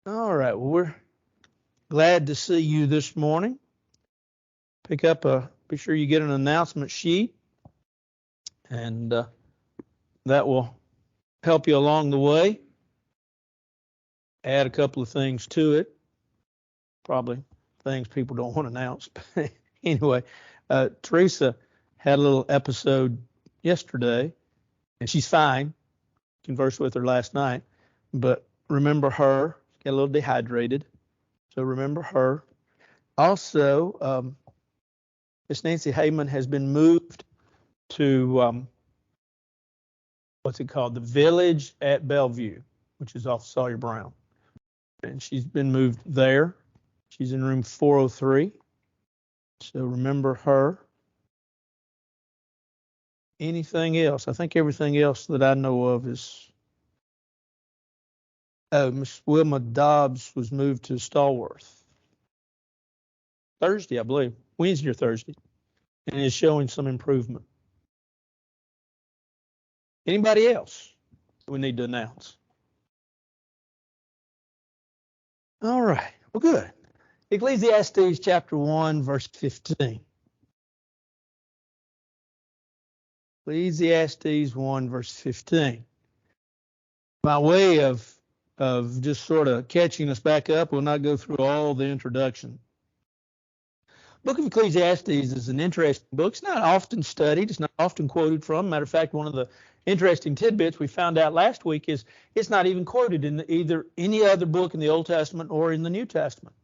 All right. Well, we're glad to see you this morning. Be sure you get an announcement sheet, and that will help you along the way. Add a couple of things to it. Probably things people don't want to announce. Anyway, Teresa had a little episode yesterday, and she's fine. Conversed with her last night, but remember her. Got a little dehydrated, so remember her. Also, Miss Nancy Heyman has been moved to what's it called? The Village at Bellevue, which is off Sawyer Brown. And she's been moved there. She's in room 403. So remember her. Anything else? I think everything else that I know of is. Oh, Miss Wilma Dobbs was moved to Stallworth. Thursday, I believe. Wednesday or Thursday. And is showing some improvement. Anybody else we need to announce? All right. Well, good. Ecclesiastes chapter 1, verse 15. Ecclesiastes 1, verse 15. By way of just sort of catching us back up, we'll not go through all the introduction. Book of Ecclesiastes is an interesting book. It's not often studied. It's not often quoted from. Matter of fact, one of the interesting tidbits we found out last week is it's not even quoted in either any other book in the Old Testament or in the New Testament.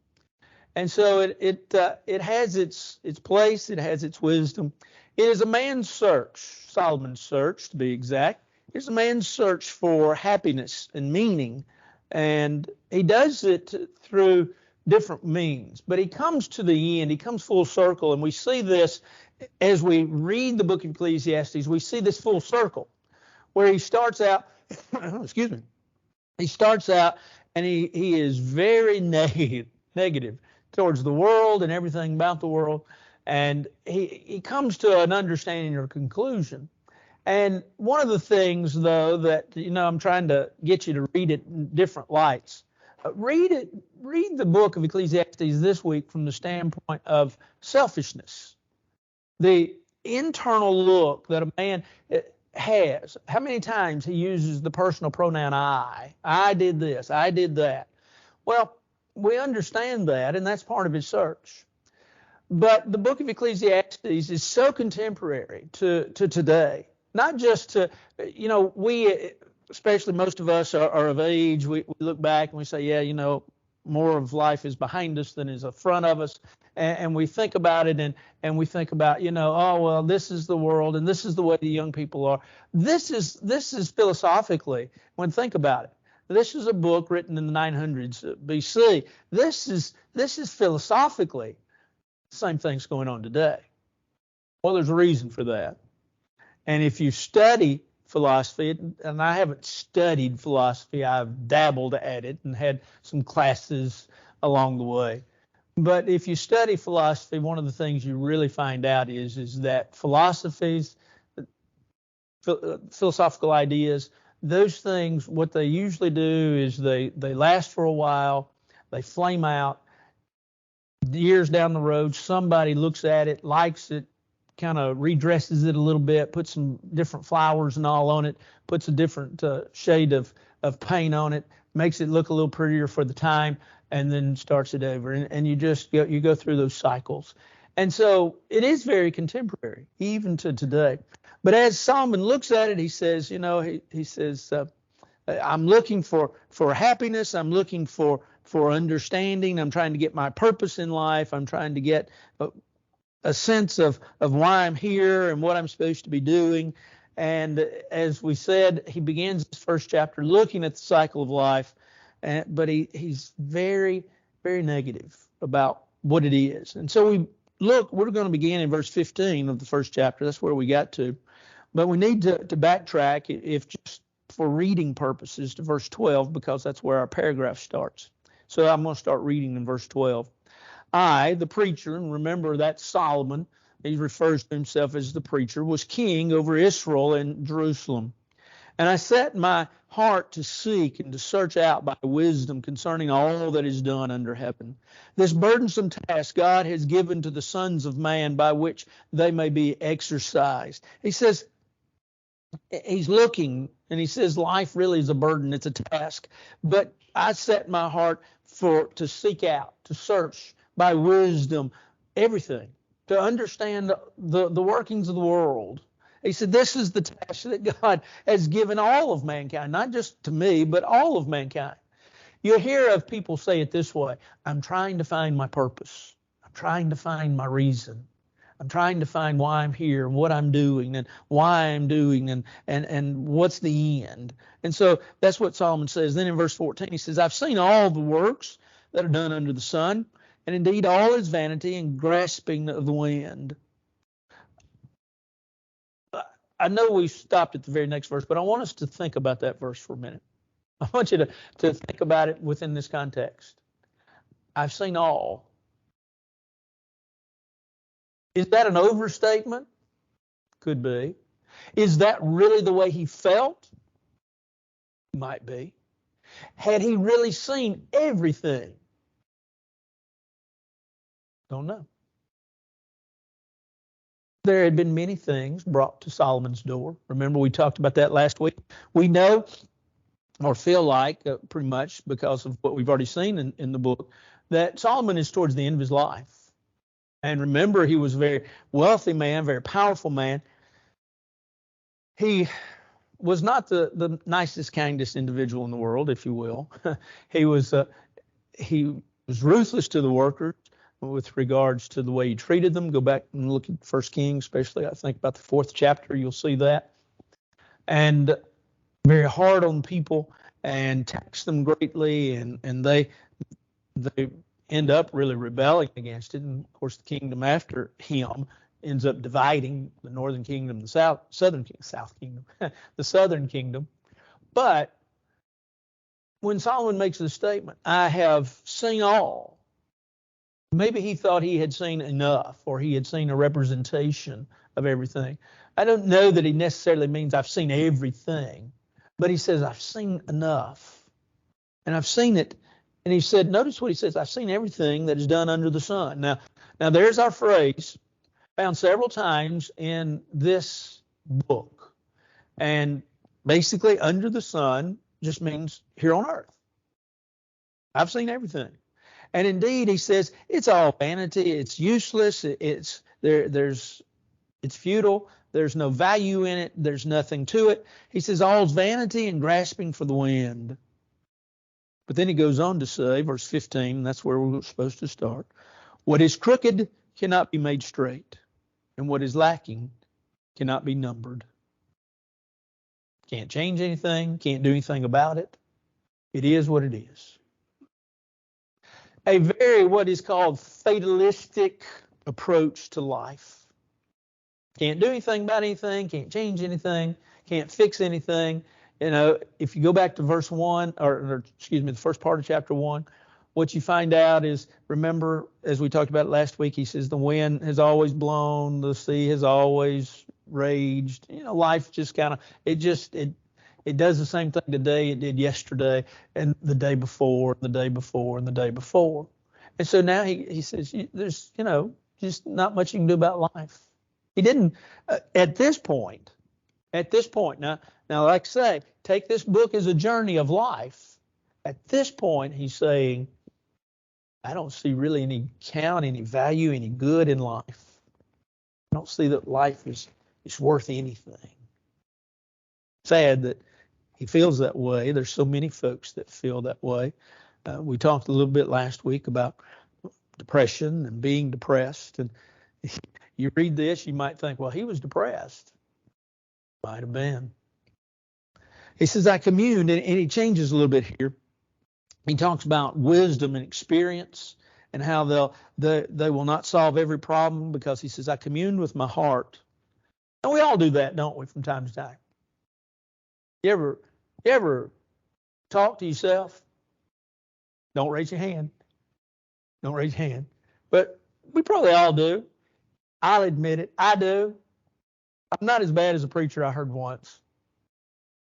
And so it has its place. It has its wisdom. It is a man's search, Solomon's search to be exact. It's a man's search for happiness and meaning, and he does it through different means. But he comes to the end. He comes full circle, and we see this as we read the book of Ecclesiastes. We see this full circle where he starts out. Excuse me. He starts out, and he is very negative towards the world and everything about the world. And he comes to an understanding or conclusion. And one of the things, though, that, I'm trying to get you to read it in different lights. Read the book of Ecclesiastes this week from the standpoint of selfishness. The internal look that a man has. How many times he uses the personal pronoun I. I did this. I did that. Well, we understand that, and that's part of his search. But the book of Ecclesiastes is so contemporary to today. Not just to, we, especially most of us are of age, we look back and we say, yeah, more of life is behind us than is in front of us. And we think about it and we think about, oh, well, this is the world and this is the way the young people are. This is philosophically, when think about it. This is a book written in the 900s BC. This is philosophically the same thing's going on today. Well, there's a reason for that. And if you study philosophy, and I haven't studied philosophy, I've dabbled at it and had some classes along the way. But if you study philosophy, one of the things you really find out is that philosophies, philosophical ideas, those things, what they usually do is they last for a while, they flame out. Years down the road, somebody looks at it, likes it, kind of redresses it a little bit, puts some different flowers and all on it, puts a different shade of paint on it, makes it look a little prettier for the time, and then starts it over. And you just you go through those cycles. And so it is very contemporary, even to today. But as Solomon looks at it, he says, he says, I'm looking for happiness. I'm looking for understanding. I'm trying to get my purpose in life. I'm trying to get a sense of why I'm here and what I'm supposed to be doing. And as we said, he begins his first chapter looking at the cycle of life, but he's very, very negative about what it is. And so we're going to begin in verse 15 of the first chapter. That's where we got to. But we need to backtrack, if just for reading purposes, to verse 12, because that's where our paragraph starts. So I'm going to start reading in verse 12. I, the preacher, and remember that's Solomon, he refers to himself as the preacher, was king over Israel and Jerusalem. And I set my heart to seek and to search out by wisdom concerning all that is done under heaven. This burdensome task God has given to the sons of man by which they may be exercised. He says, he's looking and he says life really is a burden, it's a task. But I set my heart to seek out, to search by wisdom everything, to understand the workings of the world. He said, this is the task that God has given all of mankind, not just to me, but all of mankind. You hear of people say it this way: I'm trying to find my purpose. I'm trying to find my reason. I'm trying to find why I'm here and what I'm doing and why I'm doing and what's the end. And so that's what Solomon says. Then in verse 14, he says, I've seen all the works that are done under the sun, and indeed all is vanity and grasping of the wind. I know we stopped at the very next verse, but I want us to think about that verse for a minute. I want you to think about it within this context. I've seen all. Is that an overstatement? Could be. Is that really the way he felt? Might be. Had he really seen everything? Don't know. There had been many things brought to Solomon's door. Remember, we talked about that last week. We know, or feel like, pretty much because of what we've already seen in the book, that Solomon is towards the end of his life. And remember, he was a very wealthy man, very powerful man. He was not the nicest, kindest individual in the world, if you will. He was ruthless to the workers with regards to the way he treated them. Go back and look at 1 Kings, especially I think about the 4th chapter, you'll see that. And very hard on people and taxed them greatly, and they end up really rebelling against it. And of course, the kingdom after him ends up dividing the northern kingdom, the southern kingdom, the southern kingdom. But when Solomon makes the statement, I have seen all, maybe he thought he had seen enough, or he had seen a representation of everything. I don't know that he necessarily means I've seen everything, but he says I've seen enough, and I've seen it. And he said, notice what he says, I've seen everything that is done under the sun. Now there's our phrase, found several times in this book. And basically, under the sun just means here on earth. I've seen everything. And indeed, he says, it's all vanity, it's useless, it's futile, there's no value in it, there's nothing to it. He says, all's vanity and grasping for the wind. But then he goes on to say, verse 15, that's where we're supposed to start, what is crooked cannot be made straight, and what is lacking cannot be numbered. Can't change anything, can't do anything about it. It is what it is. A very, what is called, fatalistic approach to life. Can't do anything about anything, can't change anything, can't fix anything. You know, if you go back to verse 1, the first part of chapter 1, what you find out is, remember, as we talked about last week, he says the wind has always blown, the sea has always raged. You know, life just kind of, it does the same thing today it did yesterday and the day before, the day before, and the day before. And so now he says, there's, just not much you can do about life. He didn't, at this point, now, like I say, take this book as a journey of life. At this point, he's saying, I don't see really any count, any value, any good in life. I don't see that life is worth anything. Sad that he feels that way. There's so many folks that feel that way. We talked a little bit last week about depression and being depressed. And you read this, you might think, well, he was depressed. Might have been. He says, I communed, and he changes a little bit here. He talks about wisdom and experience and how they will not solve every problem, because he says, I communed with my heart. And we all do that, don't we, from time to time? You ever talk to yourself? Don't raise your hand. Don't raise your hand. But we probably all do. I'll admit it. I do. I'm not as bad as a preacher I heard once.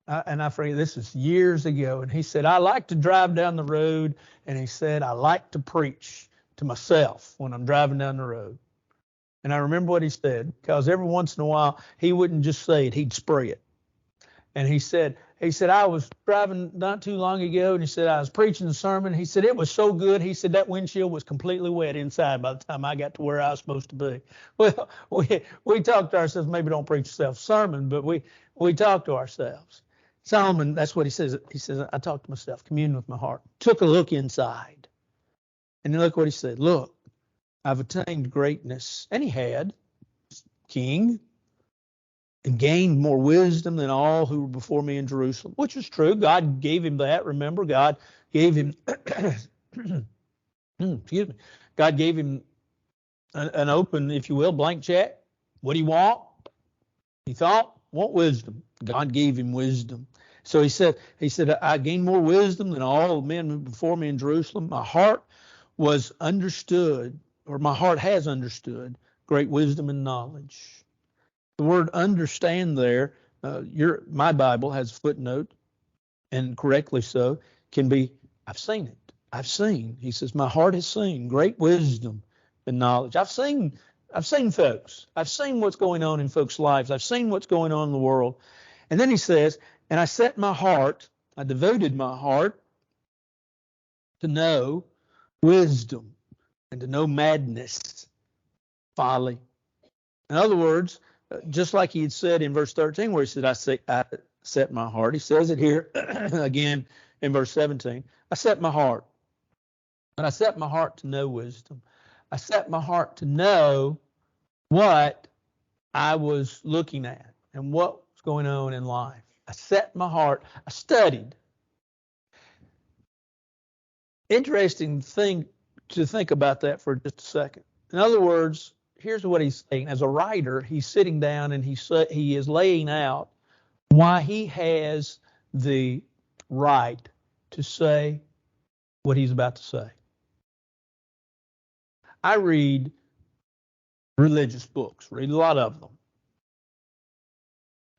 And I forget, this is years ago, and he said, I like to drive down the road, and he said, I like to preach to myself when I'm driving down the road. And I remember what he said, because every once in a while, he wouldn't just say it, he'd spray it. And he said, I was driving not too long ago, and he said, I was preaching the sermon. He said, it was so good. He said, that windshield was completely wet inside by the time I got to where I was supposed to be. Well, we talk to ourselves, maybe don't preach self-sermon, but we talk to ourselves. Solomon, that's what he says. He says, I talk to myself, commune with my heart. Took a look inside. And then look what he said. Look, I've attained greatness. And he had, king, and gained more wisdom than all who were before me in Jerusalem, which is true. God gave him that. Remember, God gave him, excuse me, God gave him an open, if you will, blank check. What do you want? He thought, want wisdom. God gave him wisdom. So he said, I gained more wisdom than all the men before me in Jerusalem. My heart was understood, or my heart has understood great wisdom and knowledge. The word understand there, my Bible has a footnote, and correctly so, can be, I've seen it. I've seen. He says, my heart has seen great wisdom and knowledge. I've seen folks. I've seen what's going on in folks' lives. I've seen what's going on in the world. And then he says, and I set my heart, I devoted my heart to know wisdom and to know madness, folly. In other words, just like he had said in verse 13, where he said, I set my heart. He says it here again in verse 17. I set my heart. And I set my heart to know wisdom. I set my heart to know what I was looking at and what was going on in life. I set my heart. I studied. Interesting thing to think about that for just a second. In other words, here's what he's saying. As a writer, he's sitting down and he is laying out why he has the right to say what he's about to say. I read religious books, read a lot of them.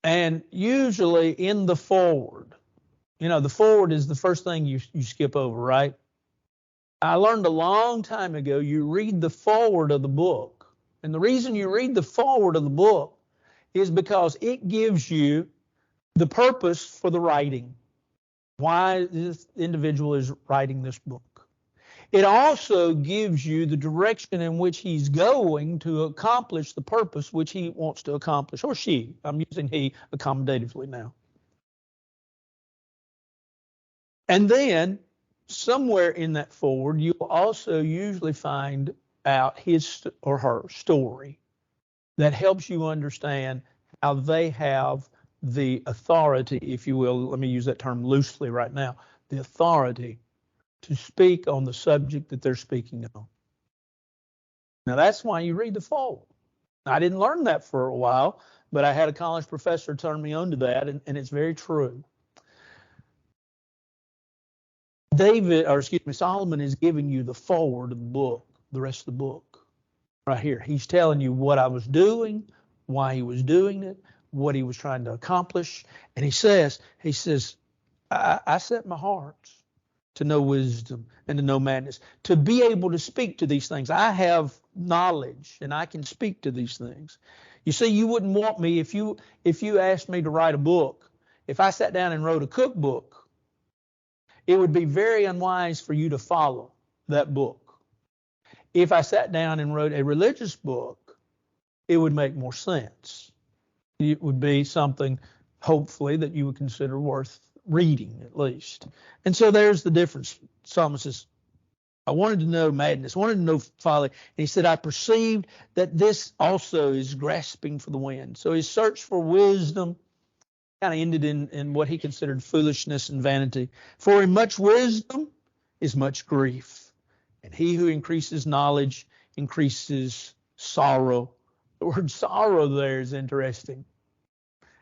And usually in the foreword, the foreword is the first thing you skip over, right? I learned a long time ago, you read the foreword of the book. And the reason you read the foreword of the book is because it gives you the purpose for the writing. Why this individual is writing this book. It also gives you the direction in which he's going to accomplish the purpose which he wants to accomplish, or she. I'm using he accommodatively now. And then somewhere in that foreword, you'll also usually find out his or her story that helps you understand how they have the authority, if you will, let me use that term loosely right now, the authority to speak on the subject that they're speaking on. Now, that's why you read the foreword. I didn't learn that for a while, but I had a college professor turn me on to that, and it's very true. Solomon is giving you the foreword of the book, the rest of the book, right here. He's telling you what I was doing, why he was doing it, what he was trying to accomplish. And he says, I set my heart to know wisdom and to know madness, to be able to speak to these things. I have knowledge and I can speak to these things. You see, you wouldn't want me if you asked me to write a book. If I sat down and wrote a cookbook, it would be very unwise for you to follow that book. If I sat down and wrote a religious book, it would make more sense. It would be something, hopefully, that you would consider worth reading, at least. And so there's the difference. Solomon says, I wanted to know madness, wanted to know folly. And he said, I perceived that this also is grasping for the wind. So his search for wisdom kind of ended in what he considered foolishness and vanity. For in much wisdom is much grief. And he who increases knowledge increases sorrow. The word sorrow there is interesting.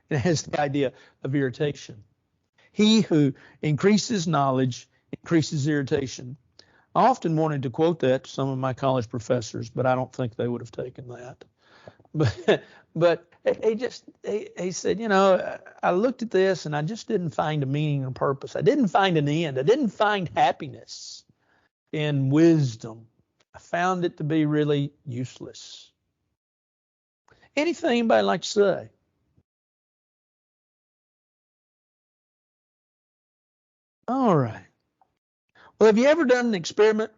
It has the idea of irritation. He who increases knowledge increases irritation. I often wanted to quote that to some of my college professors, but I don't think they would have taken that. but he said, I looked at this and I just didn't find a meaning or purpose. I didn't find an end. I didn't find happiness in wisdom. I found it to be really useless. Anything anybody like to say? All right. Well, have you ever done an experiment?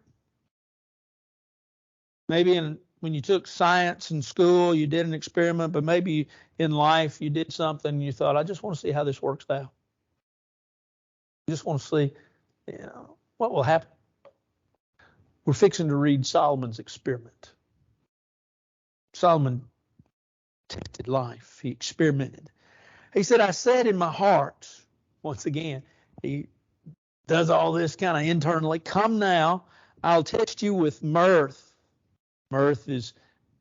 Maybe when you took science in school, you did an experiment, but maybe in life you did something and you thought, I just want to see how this works out. I just want to see, what will happen. We're fixing to read Solomon's experiment. Solomon tested life. He experimented. He said, I said in my heart, once again, he does all this kind of internally. Come now, I'll test you with mirth. Mirth is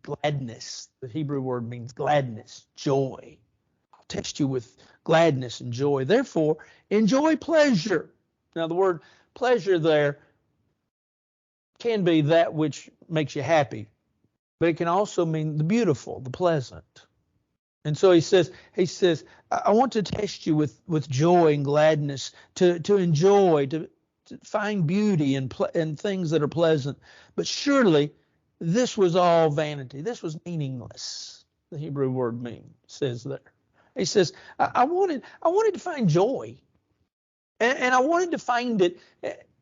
gladness. The Hebrew word means gladness, joy. I'll test you with gladness and joy. Therefore, enjoy pleasure. Now, the word pleasure there can be that which makes you happy, but it can also mean the beautiful, the pleasant. And so he says, I want to test you with joy and gladness, to enjoy, to find beauty in things that are pleasant. But surely this was all vanity. This was meaningless. The Hebrew word says there. He says, I wanted to find joy, and I wanted to find it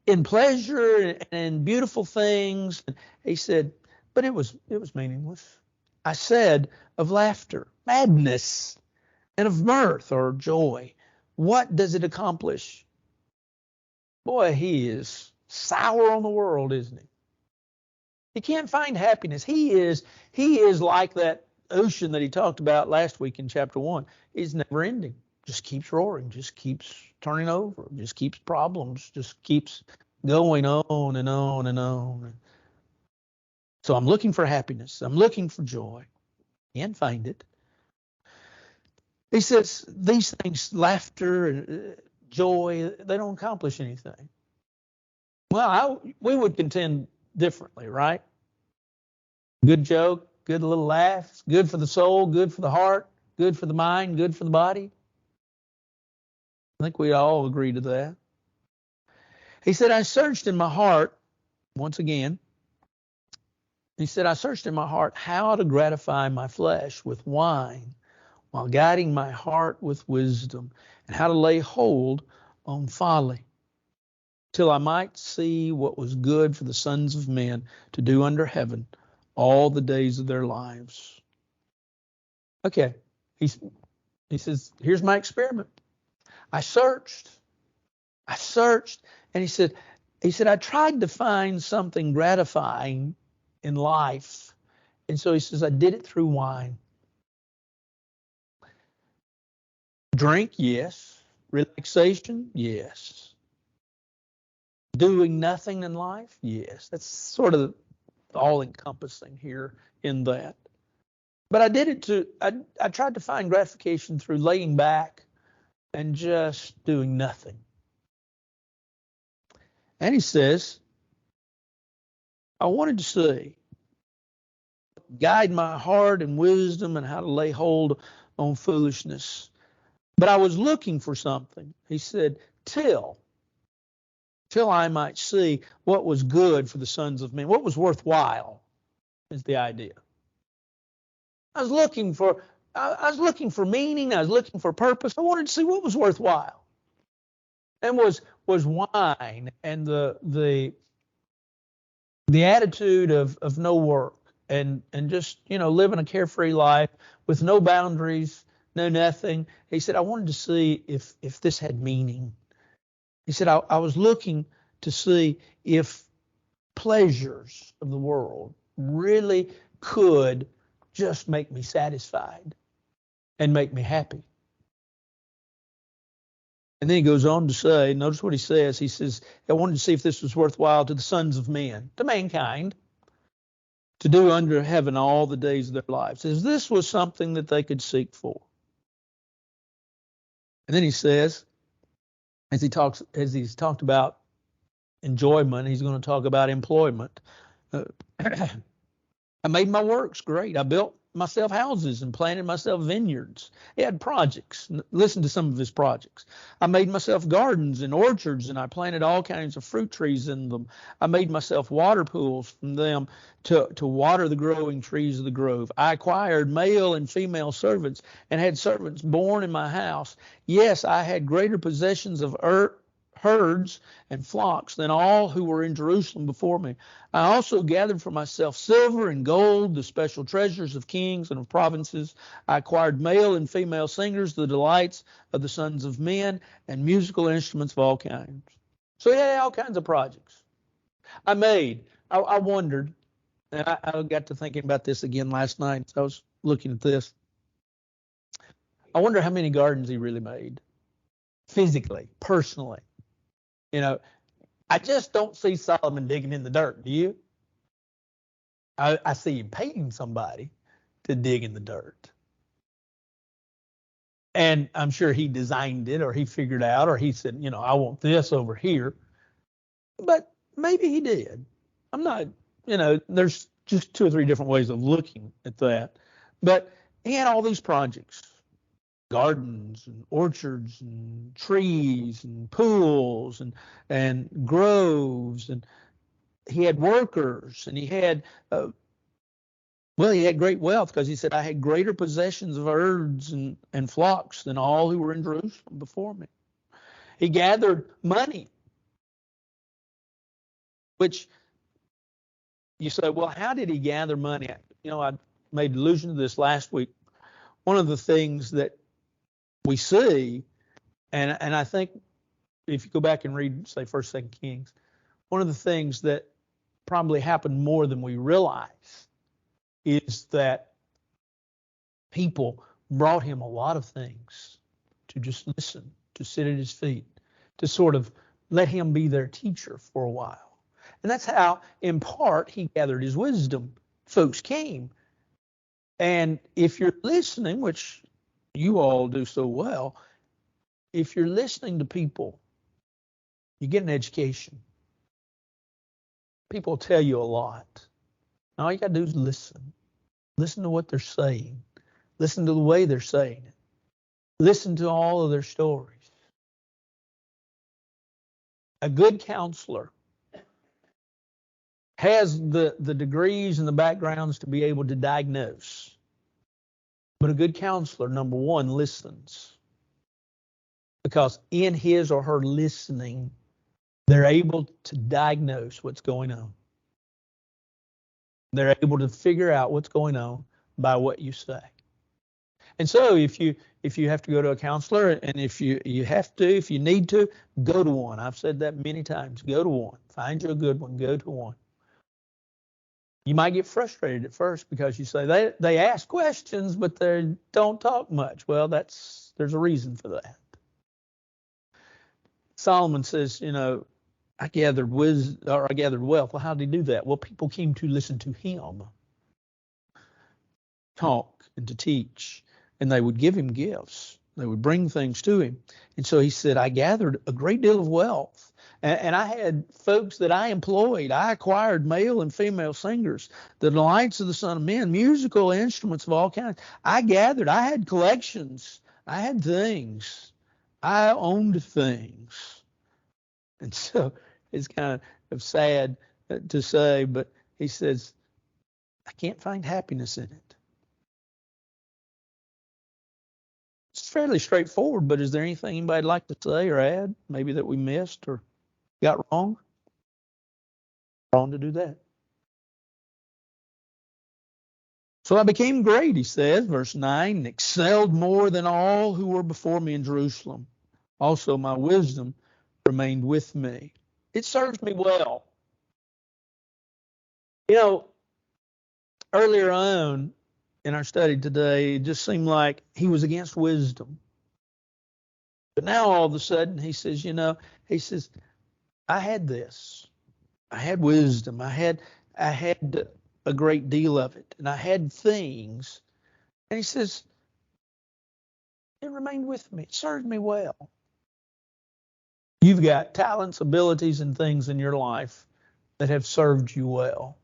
in pleasure and in beautiful things. And he said, but it was meaningless. I said of laughter, madness, and of mirth or joy, what does it accomplish? Boy, he is sour on the world, isn't he? He can't find happiness. He is like that ocean that he talked about last week in chapter 1. It's never ending. Just keeps roaring, just keeps turning over, just keeps problems, just keeps going on and on and on. So I'm looking for happiness. I'm looking for joy. Can't find it. He says these things, laughter and joy, they don't accomplish anything. Well, we would contend differently, right? Good joke, good little laugh, good for the soul, good for the heart, good for the mind, good for the body. I think we all agree to that. He said, I searched in my heart, once again, he said, I searched in my heart how to gratify my flesh with wine while guiding my heart with wisdom, and how to lay hold on folly, till I might see what was good for the sons of men to do under heaven all the days of their lives. Okay, he says, here's my experiment. I searched, and he said, I tried to find something gratifying in life. And so he says, I did it through wine. Drink, yes. Relaxation, yes. Doing nothing in life, yes. That's sort of all-encompassing here in that. But I did it I tried to find gratification through laying back and just doing nothing. And he says, I wanted to see, guide my heart and wisdom and how to lay hold on foolishness. But I was looking for something. He said, till I might see what was good for the sons of men, what was worthwhile is the idea. I was looking for meaning. I was looking for purpose. I wanted to see what was worthwhile. And was wine and the attitude of no work and just, living a carefree life with no boundaries, no nothing. He said, I wanted to see if this had meaning. He said, I was looking to see if pleasures of the world really could just make me satisfied and make me happy. And then he goes on to say, notice what he says. He says, I wanted to see if this was worthwhile to the sons of men, to mankind, to do under heaven all the days of their lives. As this was something that they could seek for. And then he says, as he's talked about enjoyment, he's going to talk about employment. I made my works great. I built myself houses and planted myself vineyards. He had projects. Listen to some of his projects. I made myself gardens and orchards, and I planted all kinds of fruit trees in them. I made myself water pools from them to water the growing trees of the grove. I acquired male and female servants and had servants born in my house. Yes, I had greater possessions of herds and flocks than all who were in Jerusalem before me. I also gathered for myself silver and gold, the special treasures of kings and of provinces. I acquired male and female singers, the delights of the sons of men, and musical instruments of all kinds. So he had all kinds of projects. I wondered, and I got to thinking about this again last night. So I was looking at this. I wonder how many gardens he really made, physically, personally. You know, I just don't see Solomon digging in the dirt. Do you? I see him paying somebody to dig in the dirt. And I'm sure he designed it, or he figured out, or he said, I want this over here. But maybe he did. I'm not, there's just 2 or 3 different ways of looking at that. But he had all these projects. Gardens and orchards and trees and pools and groves, and he had workers, and he had he had great wealth, because he said, I had greater possessions of herds and flocks than all who were in Jerusalem before me. He gathered money, which you say, well, how did he gather money? I made allusion to this last week. One of the things that we see, and I think if you go back and read, say, 1st, 2nd Kings, one of the things that probably happened more than we realize is that people brought him a lot of things to just listen, to sit at his feet, to sort of let him be their teacher for a while. And that's how, in part, he gathered his wisdom. Folks came. And if you're listening, which you all do so well, if you're listening to people, you get an education. People tell you a lot. And all you got to do is listen. Listen to what they're saying. Listen to the way they're saying it. Listen to all of their stories. A good counselor has the degrees and the backgrounds to be able to diagnose. But a good counselor, number one, listens. Because in his or her listening, they're able to diagnose what's going on. They're able to figure out what's going on by what you say. And so if you have to go to a counselor, and if you need to, go to one. I've said that many times. Go to one. Find you a good one. Go to one. You might get frustrated at first because you say they ask questions, but they don't talk much. Well, there's a reason for that. Solomon says, I gathered wisdom, or I gathered wealth. Well, how did he do that? Well, people came to listen to him talk and to teach, and they would give him gifts. They would bring things to him. And so he said, I gathered a great deal of wealth. And I had folks that I employed. I acquired male and female singers, the delights of the son of men, musical instruments of all kinds. I had collections. I had things. I owned things. And so it's kind of sad to say, but he says, I can't find happiness in it. It's fairly straightforward, but is there anything anybody'd like to say or add, maybe that we missed or got wrong? Wrong to do that. So I became great, he says, verse 9, and excelled more than all who were before me in Jerusalem. Also my wisdom remained with me. It serves me well. Earlier on in our study today, it just seemed like he was against wisdom. But now all of a sudden he says, I had this. I had wisdom. I had a great deal of it. And I had things. And he says, it remained with me. It served me well. You've got talents, abilities, and things in your life that have served you well.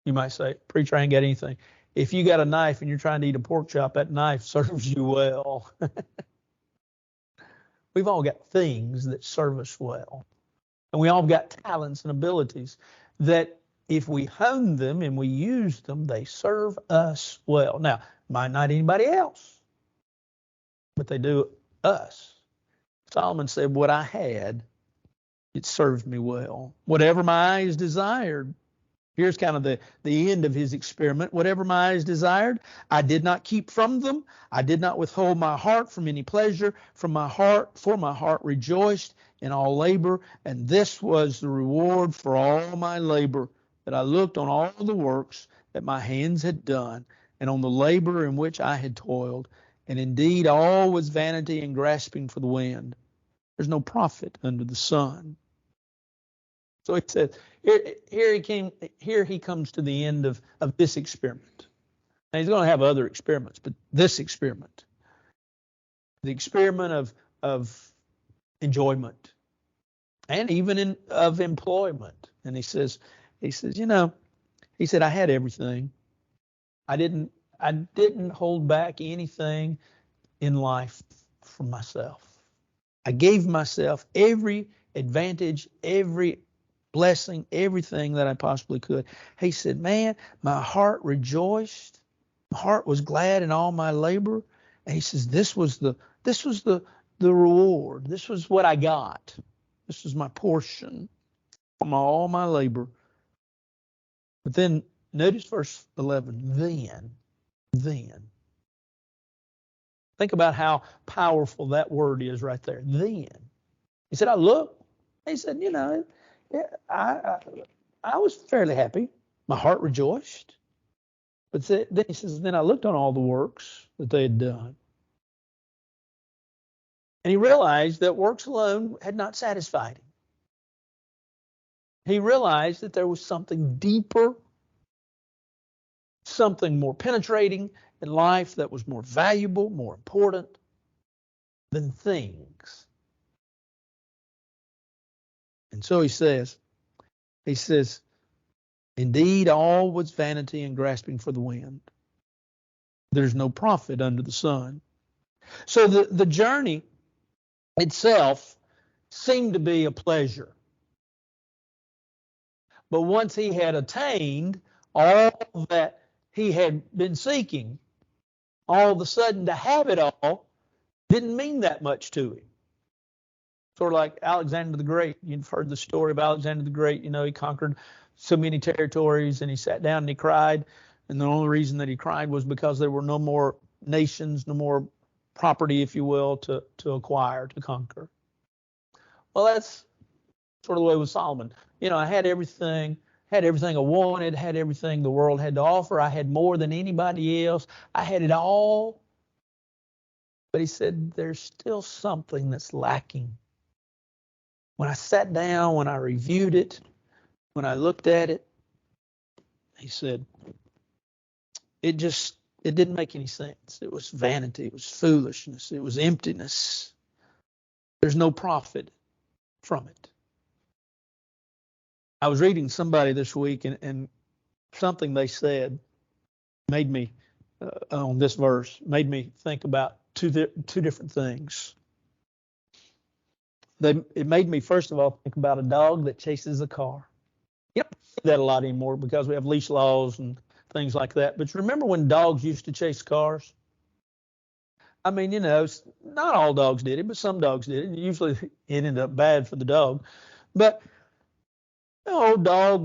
You might say, preacher, I ain't got anything. if you got a knife and you're trying to eat a pork chop, that knife serves you well. We've all got things that serve us well. And we all got talents and abilities that if we hone them and we use them, they serve us well. Now, might not anybody else, but they do us. Solomon said, what I had, it served me well. Whatever my eyes desired. Here's kind of the end of his experiment. Whatever my eyes desired, I did not keep from them. I did not withhold my heart from any pleasure. From my heart, for my heart rejoiced in all labor. And this was the reward for all my labor, that I looked on all the works that my hands had done, and on the labor in which I had toiled. And indeed, all was vanity and grasping for the wind. There's no profit under the sun. So he said, here he comes to the end of this experiment. Now he's going to have other experiments, but this experiment, the experiment of enjoyment and even of employment. And he says, he said, I had everything. I didn't hold back anything in life from myself. I gave myself every advantage, every blessing, everything that I possibly could. He said, man, my heart rejoiced. My heart was glad in all my labor. And he says, this was the reward. This was what I got. This was my portion from all my labor. But then notice verse 11, then. Think about how powerful that word is right there. Then. He said, I looked. He said, I was fairly happy. My heart rejoiced. But then he says, then I looked on all the works that they had done. And he realized that works alone had not satisfied him. He realized that there was something deeper, something more penetrating in life that was more valuable, more important than things. And so he says, indeed, all was vanity and grasping for the wind. There's no profit under the sun. So the journey itself seemed to be a pleasure. But once he had attained all that he had been seeking, all of a sudden to have it all didn't mean that much to him. Sort of like Alexander the Great. You've heard the story of Alexander the Great. He conquered so many territories and he sat down and he cried. And the only reason that he cried was because there were no more nations, no more property, if you will, to acquire, to conquer. Well, that's sort of the way with Solomon. I had everything I wanted, had everything the world had to offer. I had more than anybody else. I had it all. But he said, there's still something that's lacking. When I sat down, when I reviewed it, when I looked at it, he said, it didn't make any sense. It was vanity. It was foolishness. It was emptiness. There's no profit from it. I was reading somebody this week and something they said made me, on this verse, made me think about two different things. It made me, first of all, think about a dog that chases a car. You don't see that a lot anymore because we have leash laws and things like that. But remember when dogs used to chase cars? I mean, not all dogs did it, but some dogs did it. Usually it ended up bad for the dog. But the old dog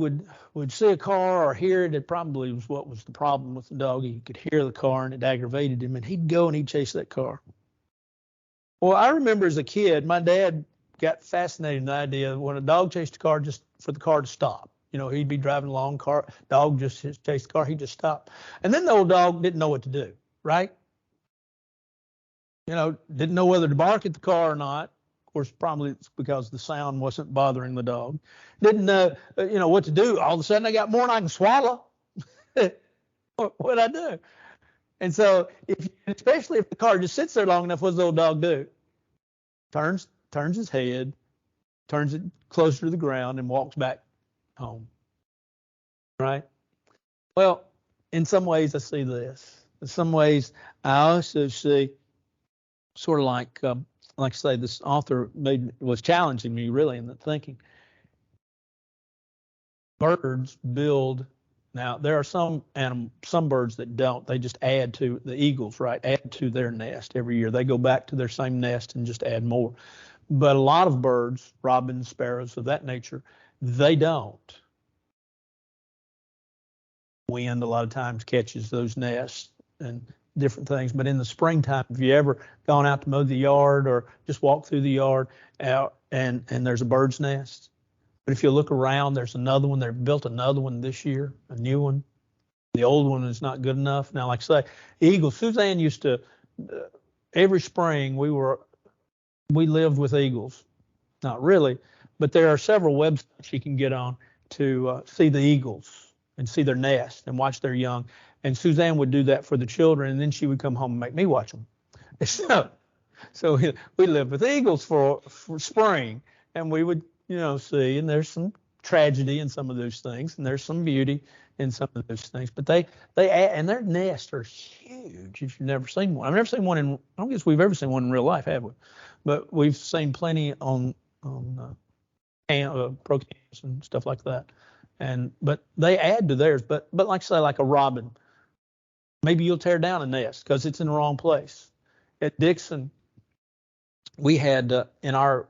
would see a car or hear it. It probably was what was the problem with the dog. He could hear the car and it aggravated him, and he'd go and he'd chase that car. Well, I remember as a kid, my dad got fascinated in the idea when a dog chased a car just for the car to stop. He'd be driving along, dog just chased the car, he'd just stop. And then the old dog didn't know what to do, right? Didn't know whether to bark at the car or not. Of course, probably it's because the sound wasn't bothering the dog. Didn't know, what to do. All of a sudden, I got more than I can swallow. What'd I do? And so, especially if the car just sits there long enough, what does the old dog do? Turns his head, turns it closer to the ground, and walks back home. Right? Well, in some ways I see this. In some ways I also see sort of like I say, this author was challenging me really in the thinking. Birds build. Now there are some birds that don't. They just add to the eagles, right? Add to their nest every year. They go back to their same nest and just add more. But a lot of birds, robins, sparrows of that nature, they don't. Wind a lot of times catches those nests and different things. But in the springtime, if you ever gone out to mow the yard or just walk through the yard out and there's a bird's nest. But if you look around, there's another one. They've built another one this year, a new one. The old one is not good enough. Now, like I say, eagles. Suzanne used to every spring we lived with eagles. Not really, but there are several websites you can get on to see the eagles and see their nest and watch their young. And Suzanne would do that for the children, and then she would come home and make me watch them. So we lived with eagles for spring, and we would see. And there's some tragedy in some of those things, and there's some beauty in some of those things. But they and their nests are huge. If you've never seen one, I've never seen one I don't guess we've ever seen one in real life, have we? But we've seen plenty on programs and stuff like that. But they add to theirs. But like I say, like a robin, maybe you'll tear down a nest because it's in the wrong place. At Dixon, we had in our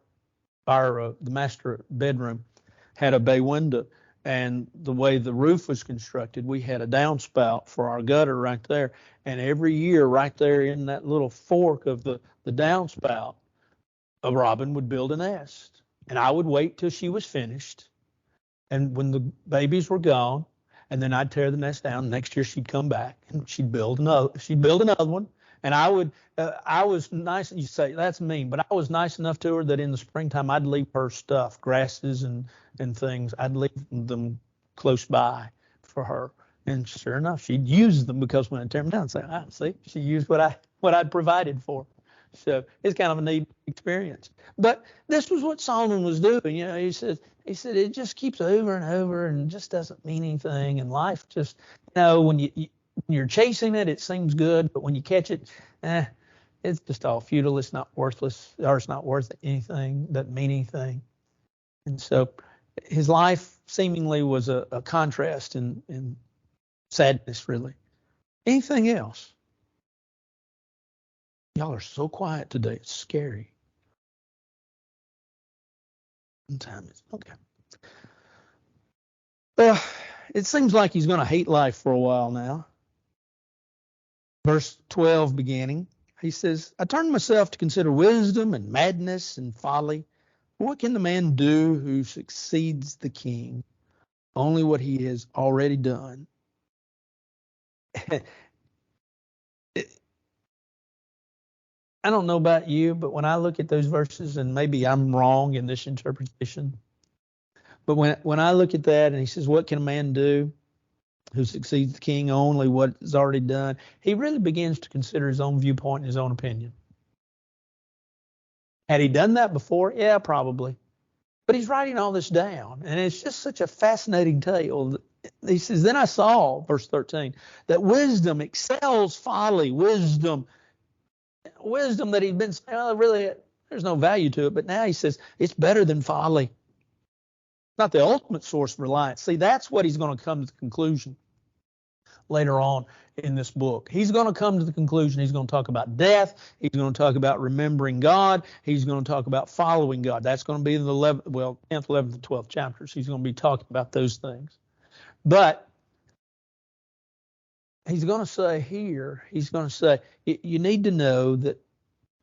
the master bedroom had a bay window, and the way the roof was constructed, we had a downspout for our gutter right there. And every year, right there in that little fork of the downspout, a robin would build a nest, and I would wait till she was finished. And when the babies were gone, and then I'd tear the nest down. Next year she'd come back and she'd build another one. And I was nice. You say that's mean, but I was nice enough to her that in the springtime I'd leave her stuff, grasses and things. I'd leave them close by for her. And sure enough, she'd use them because when I tear them down, say, see, she used what I'd provided for. So it's kind of a neat experience. But this was what Solomon was doing. He said it just keeps over and over and just doesn't mean anything. And life just, when you're chasing it, it seems good. But when you catch it, it's just all futile. It's not worthless, or it's not worth anything. Doesn't mean anything. And so his life seemingly was a contrast in sadness, really. Anything else? Y'all are so quiet today. It's scary. Time is okay. Well, it seems like he's going to hate life for a while now. Verse 12 beginning, he says, I turned myself to consider wisdom and madness and folly. What can the man do who succeeds the king? Only what he has already done. I don't know about you, but when I look at those verses, and maybe I'm wrong in this interpretation, but when I look at that and he says, what can a man do who succeeds the king? Only what is already done. He really begins to consider his own viewpoint and his own opinion. Had he done that before? Yeah, probably. But he's writing all this down, and it's just such a fascinating tale. He says, then I saw, verse 13, that wisdom excels folly. Wisdom that he'd been saying, really, there's no value to it. But now he says, it's better than folly. Not the ultimate source of reliance. See, that's what he's going to come to the conclusion later on in this book. He's going to come to the conclusion. He's going to talk about death. He's going to talk about remembering God. He's going to talk about following God. That's going to be in the 10th, 11th, and 12th chapters. He's going to be talking about those things. But he's going to say here, you need to know that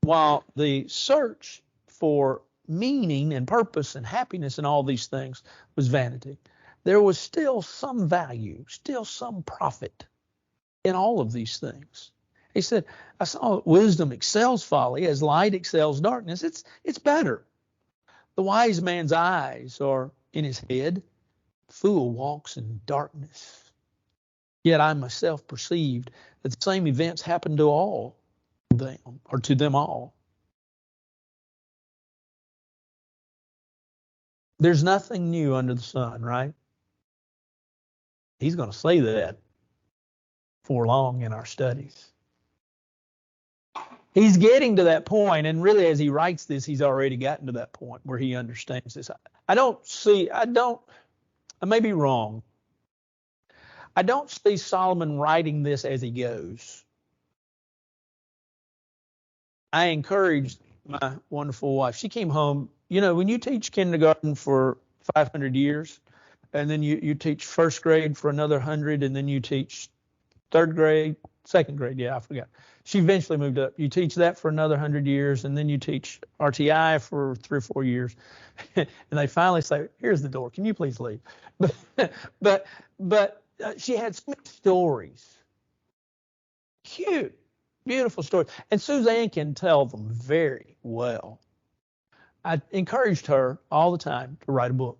while the search for meaning and purpose and happiness and all these things was vanity, there was still some value, still some profit in all of these things. He said, I saw wisdom excels folly as light excels darkness. It's better. The wise man's eyes are in his head. The fool walks in darkness. Yet I myself perceived that the same events happened to all them, or to them all. There's nothing new under the sun, right? He's going to say that. for long in our studies. He's getting to that point, and really as he writes this, he's already gotten to that point where he understands this. I may be wrong. I don't see Solomon writing this as he goes. I encouraged my wonderful wife. She came home. You know, when you teach kindergarten for 500 years, and then you teach first grade for another 100, and then you teach third grade, second grade, I forgot. She eventually moved up. You teach that for another 100 years, and then you teach RTI for 3 or 4 years. And they finally say, here's the door. Can you please leave? But she had so many stories. Cute, beautiful stories. And Suzanne can tell them very well. I encouraged her all the time to write a book.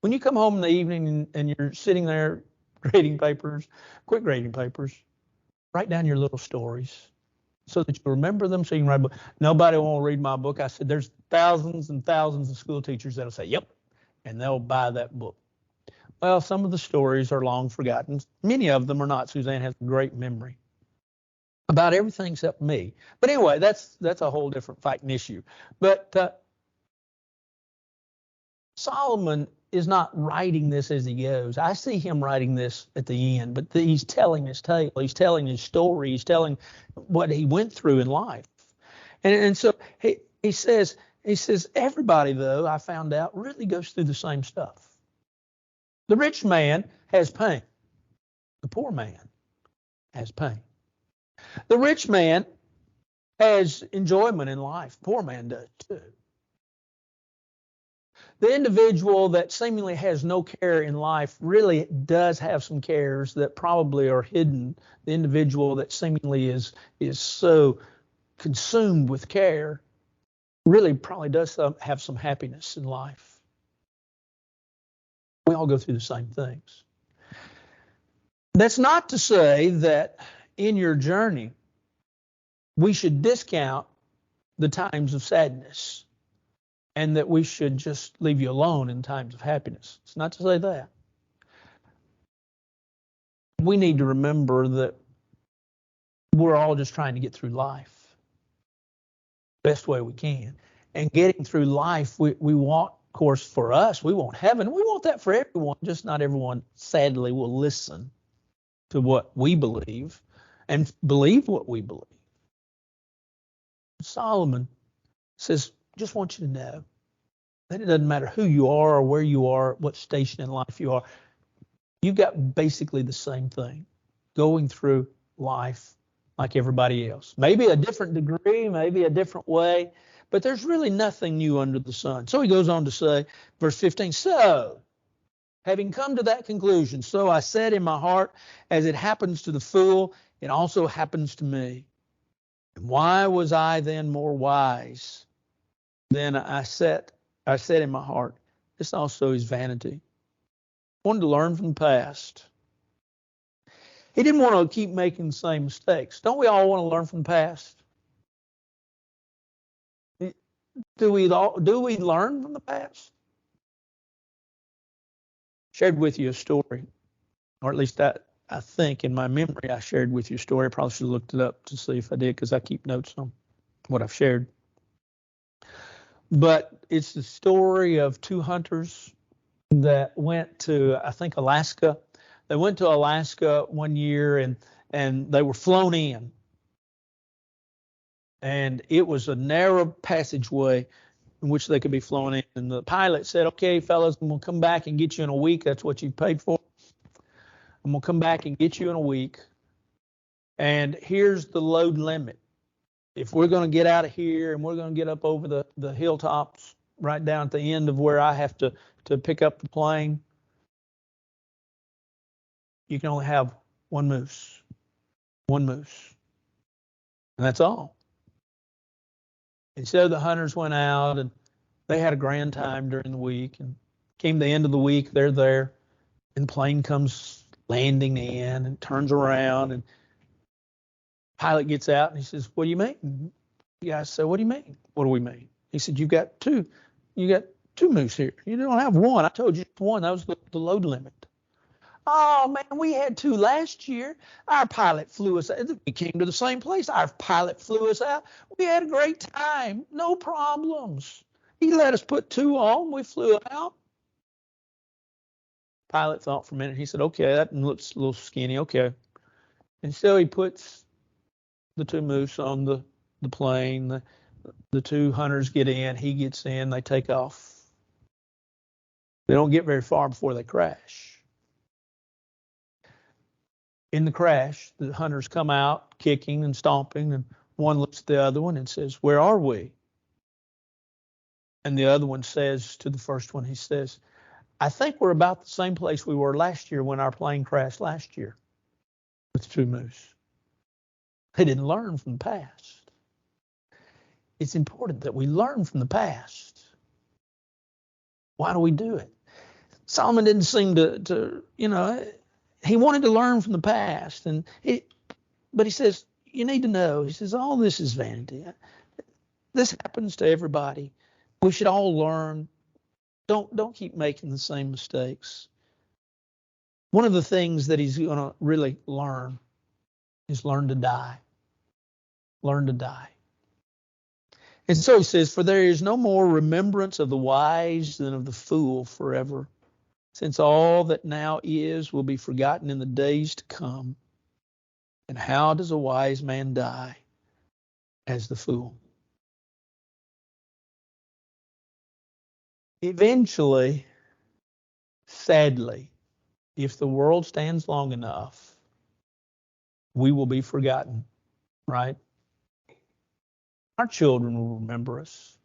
When you come home in the evening and you're sitting there grading papers, quit grading papers, write down your little stories so that you remember them so you can write a book. Nobody will read my book. I said, there's thousands and thousands of school teachers that'll say, yep, and they'll buy that book. Well, some of the stories are long forgotten. Many of them are not. Suzanne has a great memory about everything except me. But anyway, that's a whole different fighting issue. But Solomon is not writing this as he goes. I see him writing this at the end, but he's telling his tale. He's telling his story. He's telling what he went through in life. And so he says, everybody, though, I found out, really goes through the same stuff. The rich man has pain. The poor man has pain. The rich man has enjoyment in life. Poor man does too. The individual that seemingly has no care in life really does have some cares that probably are hidden. The individual that seemingly is so consumed with care really probably does have some happiness in life. We all go through the same things. That's not to say that in your journey, we should discount the times of sadness and that we should just leave you alone in times of happiness. It's not to say that. We need to remember that we're all just trying to get through life best way we can. And getting through life, we want, of course, for us, we want heaven. We want that for everyone, just not everyone, sadly, will listen to what we believe and believe what we believe. Solomon says, just want you to know that it doesn't matter who you are or where you are, what station in life you are. You've got basically the same thing, going through life like everybody else. Maybe a different degree, maybe a different way, but there's really nothing new under the sun. So he goes on to say, verse 15, so having come to that conclusion, so I said in my heart, as it happens to the fool, it also happens to me. And why was I then more wise? Then I said in my heart, this also is vanity. I wanted to learn from the past. He didn't want to keep making the same mistakes. Don't we all want to learn from the past? Do we learn from the past? Shared with you a story, or at least I think in my memory I shared with you a story. I probably should have looked it up to see if I did because I keep notes on what I've shared. But it's the story of two hunters that went to, I think, Alaska. They went to Alaska one year and they were flown in. And it was a narrow passageway in which they could be flown in. And the pilot said, okay, fellas, I'm going to come back and get you in a week. That's what you paid for. I'm going to come back and get you in a week. And here's the load limit. If we're going to get out of here and we're going to get up over the hilltops right down at the end of where I have to pick up the plane, you can only have one moose. One moose. And that's all. And so the hunters went out and they had a grand time during the week. And came the end of the week, they're there. And the plane comes landing in and turns around. And pilot gets out and he says, what do you mean? The guy said, what do you mean? What do we mean? He said, you got two moose here. You don't have one. I told you one. That was the load limit. Oh, man, we had 2 last year. Our pilot flew us out. We came to the same place. Our pilot flew us out. We had a great time. No problems. He let us put 2 on. We flew out. Pilot thought for a minute. He said, okay, that looks a little skinny. Okay. And so he puts the 2 moose on the plane. The 2 hunters get in. He gets in. They take off. They don't get very far before they crash. In the crash, the hunters come out kicking and stomping, and one looks at the other one and says, where are we? And the other one says to the first one, he says, I think we're about the same place we were last year when our plane crashed last year with 2 moose. They didn't learn from the past. It's important that we learn from the past. Why do we do it? Solomon didn't seem to he wanted to learn from the past, but he says, you need to know, he says, all this is vanity. This happens to everybody. We should all learn. Don't keep making the same mistakes. One of the things that he's going to really learn is learn to die. Learn to die. And so he says, for there is no more remembrance of the wise than of the fool forever, since all that now is will be forgotten in the days to come. And how does a wise man die? As the fool. Eventually, sadly, if the world stands long enough, we will be forgotten, right? Our children will remember us.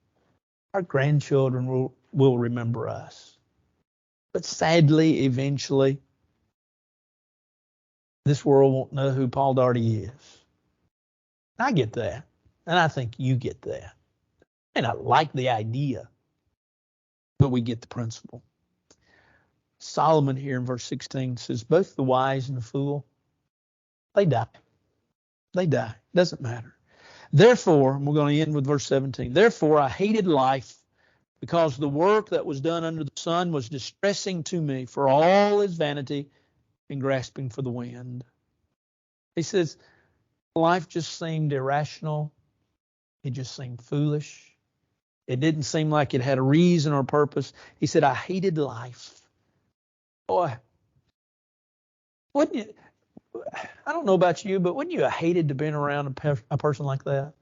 Our grandchildren will remember us. But sadly, eventually, this world won't know who Paul Daugherty is. I get that. And I think you get that. And I like the idea. But we get the principle. Solomon here in verse 16 says, both the wise and the fool, they die. They die. Doesn't matter. Therefore, and we're going to end with verse 17. Therefore, I hated life because the work that was done under the sun was distressing to me, for all is vanity and grasping for the wind. He says, life just seemed irrational. It just seemed foolish. It didn't seem like it had a reason or purpose. He said, I hated life. Boy, wouldn't you? I don't know about you, but wouldn't you have hated to be around a person like that?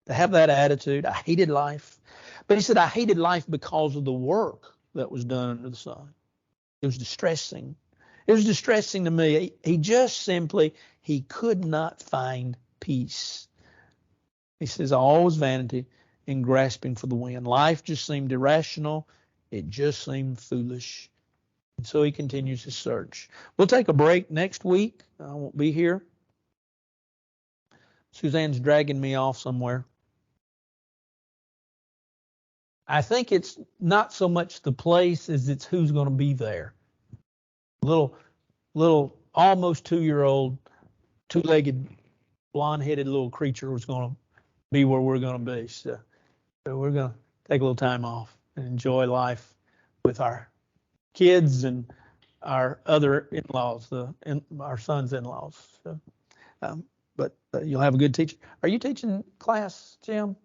To have that attitude. I hated life. But he said, I hated life because of the work that was done under the sun. It was distressing. It was distressing to me. He just simply, he could not find peace. He says, all was vanity and grasping for the wind. Life just seemed irrational. It just seemed foolish. And so he continues his search. We'll take a break next week. I won't be here. Suzanne's dragging me off somewhere. I think it's not so much the place as it's who's going to be there. Little almost 2-year-old, 2-legged, blonde-headed little creature was going to be where we're going to be. So we're going to take a little time off and enjoy life with our kids and our other in-laws, our son's in-laws. So, but you'll have a good teacher. Are you teaching class, Jim?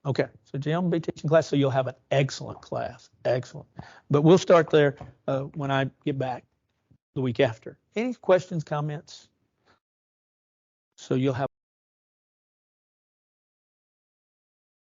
Okay, so Jim will be teaching class, so you'll have an excellent class. Excellent. But we'll start there when I get back the week after. Any questions, comments? So you'll have